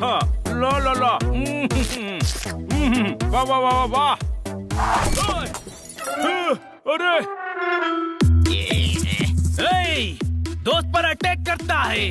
ला ला ला, वाह वाह वाह वाह। अरे दोस्त पर अटैक करता है।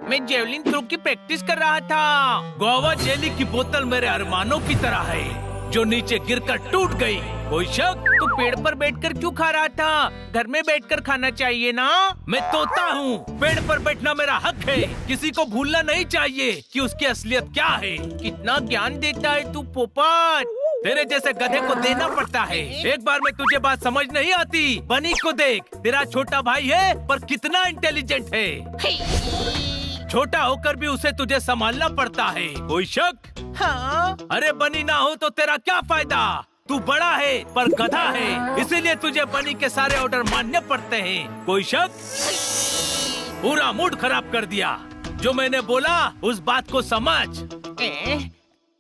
मैं जेवलिन थ्रो की प्रैक्टिस कर रहा था। गोवा जेली की बोतल मेरे अरमानों की तरह है जो नीचे गिरकर टूट गई। कोई शक? तू पेड़ पर बैठकर क्यों खा रहा था? घर में बैठकर खाना चाहिए ना। मैं तोता हूँ, पेड़ पर बैठना मेरा हक है। किसी को भूलना नहीं चाहिए कि उसकी असलियत क्या है। कितना ज्ञान देता है तू पोपट। तेरे जैसे गधे को देना पड़ता है। एक बार में तुझे बात समझ नहीं आती। बनी को देख, तेरा छोटा भाई है पर कितना इंटेलिजेंट है। छोटा होकर भी उसे तुझे संभालना पड़ता है। कोई शक? हाँ? अरे बनी ना हो तो तेरा क्या फायदा? तू बड़ा है पर गधा है, इसीलिए तुझे बनी के सारे ऑर्डर मानने पड़ते हैं। कोई शक? पूरा मूड खराब कर दिया। जो मैंने बोला उस बात को समझ।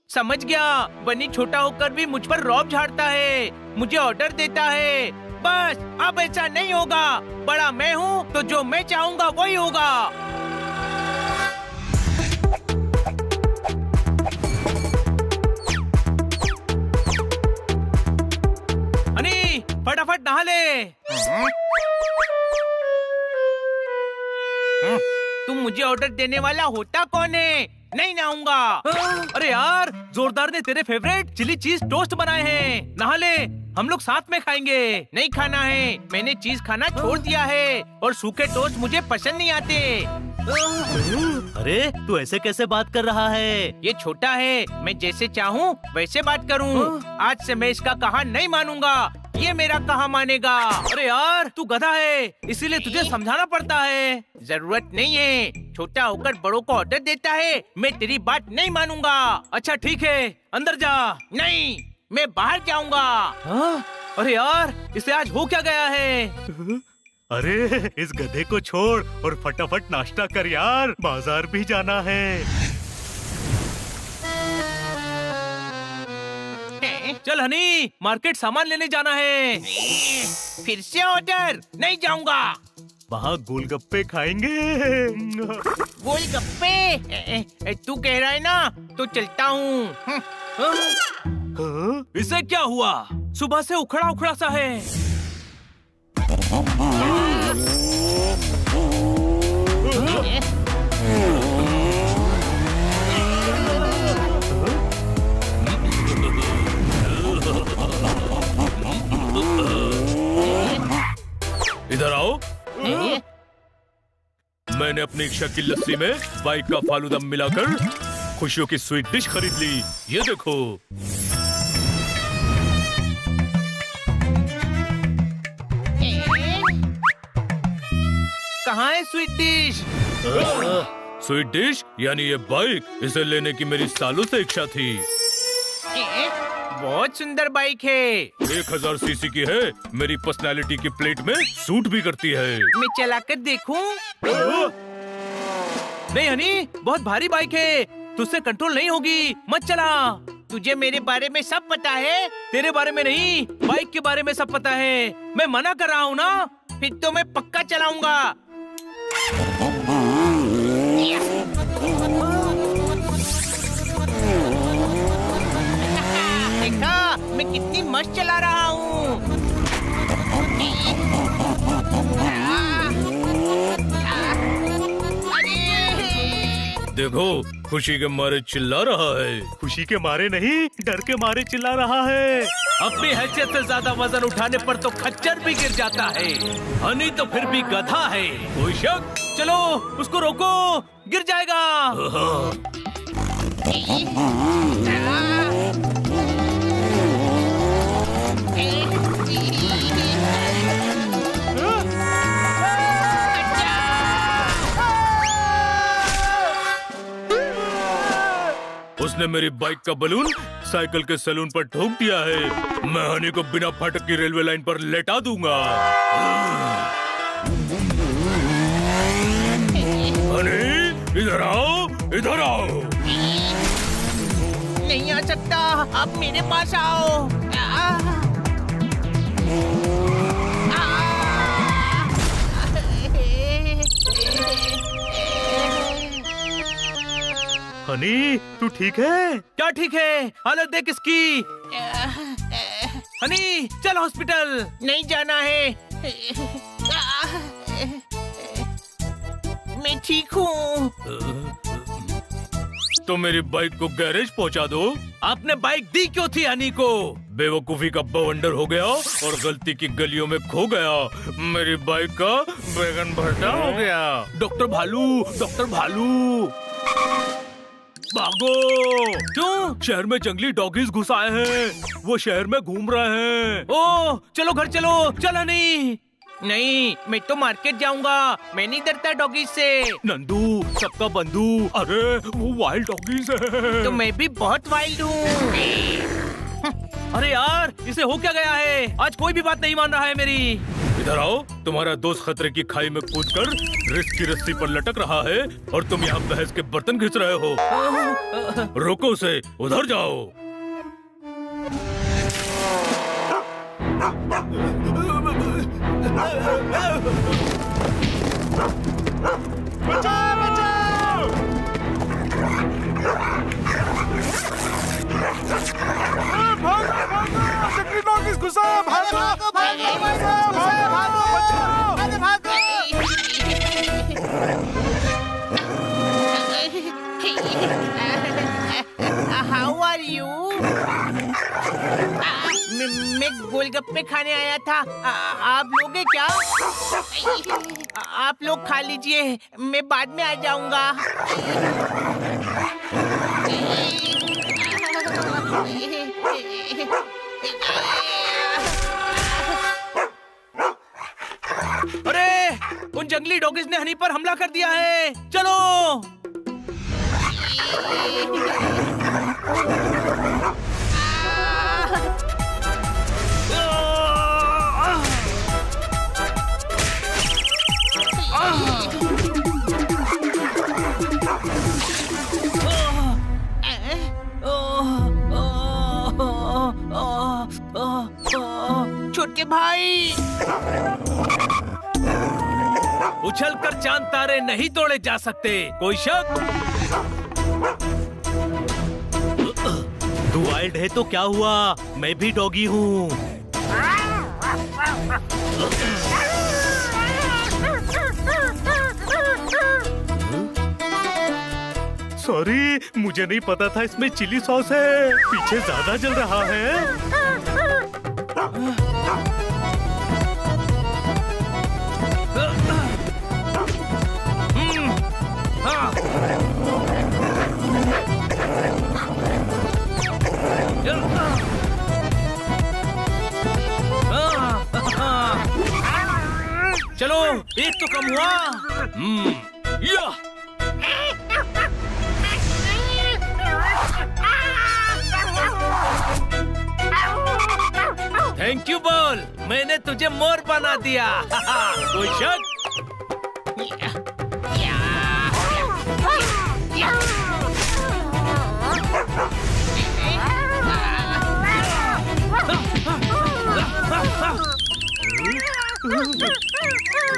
समझ गया। बनी छोटा होकर भी मुझ पर रौब झाड़ता है, मुझे ऑर्डर देता है। बस अब ऐसा नहीं होगा। बड़ा मैं हूँ तो जो मैं चाहूँगा वही होगा। हनी फटाफट नहा ले। तुम मुझे ऑर्डर देने वाला होता कौन है? नहीं नहाऊंगा। अरे यार, जोरदार ने तेरे फेवरेट चिली चीज टोस्ट बनाए हैं। नहा ले, हम लोग साथ में खाएंगे। नहीं खाना है, मैंने चीज खाना छोड़ दिया है और सूखे टोस्ट मुझे पसंद नहीं आते। अरे तू ऐसे कैसे बात कर रहा है? ये छोटा है, मैं जैसे चाहूँ वैसे बात करूँ। आज से मैं इसका कहा नहीं मानूंगा, ये मेरा कहा मानेगा। अरे यार, तू गधा है, इसीलिए तुझे समझाना पड़ता है। जरूरत नहीं है, छोटा होकर बड़ों को ऑर्डर देता है। मैं तेरी बात नहीं मानूंगा। अच्छा ठीक है, अंदर जा। नहीं, मैं बाहर जाऊंगा। अरे यार, इसे आज हो क्या गया है? अरे इस गधे को छोड़ और फटाफट नाश्ता कर यार, बाजार भी जाना है। चल हनी, मार्केट सामान लेने जाना है। फिर से ऑर्डर? नहीं जाऊंगा। वहाँ गोलगप्पे खाएंगे। गोलगप्पे? तू कह रहा है ना, तो चलता हूँ। इसे क्या हुआ? सुबह से उखड़ा उखड़ा सा है। इधर आओ। मैंने अपनी इच्छा की लस्सी में बाइक का फालूदा मिलाकर खुशियों की स्वीट डिश खरीद ली। ये देखो। कहाँ है स्वीट डिश? स्वीट डिश यानी ये बाइक, इसे लेने की मेरी सालों से इच्छा थी। बहुत सुंदर बाइक है। 1000 सीसी की है। मेरी पर्सनालिटी की प्लेट में सूट भी करती है। मैं चलाकर देखूं? नहीं हनी, बहुत भारी बाइक है, तुझसे कंट्रोल नहीं होगी। मत चला। तुझे मेरे बारे में सब पता है? तेरे बारे में नहीं, बाइक के बारे में सब पता है। मैं मना कर रहा हूँ ना। फिर तो मैं पक्का चलाऊंगा। देखा, मैं कितनी मस्त चला रहा हूँ। देखो, खुशी के मारे चिल्ला रहा है। खुशी के मारे नहीं, डर के मारे चिल्ला रहा है। अपनी हैसियत से ज्यादा वजन उठाने पर तो खच्चर भी गिर जाता है। हनी तो फिर भी गधा है। कोई शक? चलो उसको रोको, गिर जाएगा। उसने मेरी बाइक का बलून साइकिल के सैलून पर ठोक दिया है। मैं हनी को बिना फाटक की रेलवे लाइन पर लेटा दूंगा। हनी, इधर आओ, इधर आओ। नहीं आ सकता, अब मेरे पास आओ। हनी, तू ठीक है? क्या ठीक है? हालत देख इसकी। हनी चल हॉस्पिटल। नहीं जाना है, मैं ठीक हूँ। तो मेरी बाइक को गैरेज पहुंचा दो। आपने बाइक दी क्यों थी हनी को? बेवकूफी का बवंडर हो गया और गलती की गलियों में खो गया। मेरी बाइक का बैगन भरता हो गया। डॉक्टर भालू, डॉक्टर भालू, भागो! क्यों? शहर में जंगली डॉगीज घुस आए हैं। वो शहर में घूम रहे हैं। ओह, चलो घर चलो। चल हनी। नहीं, मैं तो मार्केट जाऊंगा। मैं नहीं डरता डॉगी से। नंदू, सबका बंधु। अरे वो वाइल्ड डॉगीज है। तो मैं भी बहुत वाइल्ड हूँ। अरे यार, इसे हो क्या गया है? आज कोई भी बात नहीं मान रहा है मेरी। इधर आओ। तुम्हारा दोस्त खतरे की खाई में कूदकर रिस्क की रस्सी पर लटक रहा है और तुम यहाँ बहस के बर्तन घिस रहे हो। रोको उसे, उधर जाओ। बचाओ, बचाओ! भागो, भागो! जंगली डॉगीज घुसा है, भागो! भागो, भागो, भागो, बचाओ! How are you? मैं गोलगप्पे खाने आया था। आप लोगे क्या? आप लोग खा लीजिए, मैं बाद में आ जाऊंगा। अरे उन जंगली डॉगीज ने हनी पर हमला कर दिया है। चलो। छोटे भाई, उछलकर चांद तारे नहीं तोड़े जा सकते। कोई शक? तू वाइल्ड है तो क्या हुआ? मैं भी डॉगी हूँ। सॉरी, मुझे नहीं पता था इसमें चिली सॉस है। पीछे ज्यादा जल रहा है। चलो, एक तो कम हुआ। या! थैंक यू बोल, मैंने तुझे मोर बना दिया। कोई शक?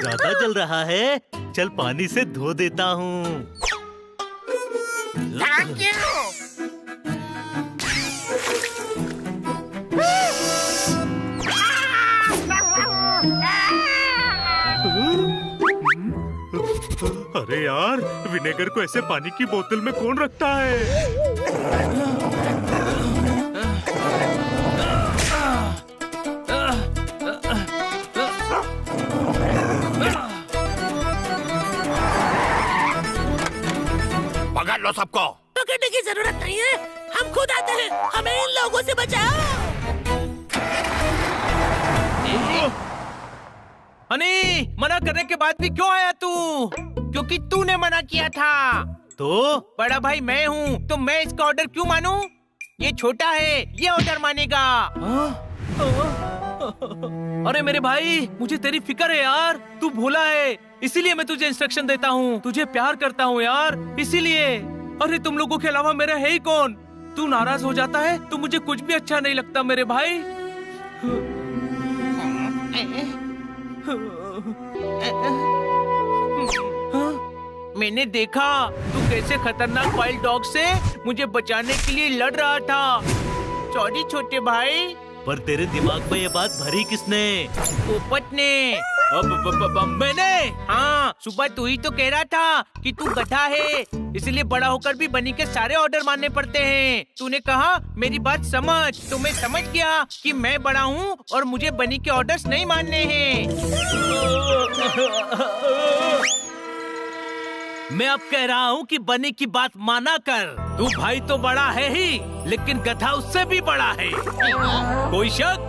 ज्यादा जल रहा है, चल पानी से धो देता हूँ। अरे यार, विनेगर को ऐसे पानी की बोतल में कौन रखता है? पकड़ लो सबको। पकड़ने की जरूरत नहीं है, हम खुद आते हैं। हमें इन लोगों से बचाओ। हनी, मना करने के बाद भी क्यों आया तू? क्योंकि तूने मना किया था। तो बड़ा भाई मैं हूँ, तो मैं इसका ऑर्डर क्यों मानूं? ये छोटा है, ये ऑर्डर मानेगा। अरे मेरे भाई, मुझे तेरी फिक्र है यार। तू भोला है, इसीलिए मैं तुझे इंस्ट्रक्शन देता हूँ। तुझे प्यार करता हूँ यार, इसीलिए। अरे तुम लोगों के अलावा मेरा है ही कौन? तू नाराज हो जाता है तो मुझे कुछ भी अच्छा नहीं लगता मेरे भाई। मैंने देखा तू कैसे खतरनाक वाइल्ड डॉग से मुझे बचाने के लिए लड़ रहा था। सॉरी छोटे भाई। पर तेरे दिमाग में ये बात भरी किसने? पोपट ने। मैंने? हाँ, सुबह तू ही तो कह रहा था कि तू गधा है, इसलिए बड़ा होकर भी बनी के सारे ऑर्डर मानने पड़ते हैं। तूने कहा मेरी बात समझ, तो मैं समझ गया कि मैं बड़ा हूँ और मुझे बनी के ऑर्डर्स नहीं मानने हैं। मैं अब कह रहा हूँ कि बनी की बात माना कर। तू भाई तो बड़ा है ही, लेकिन गधा उससे भी बड़ा है। कोई शक?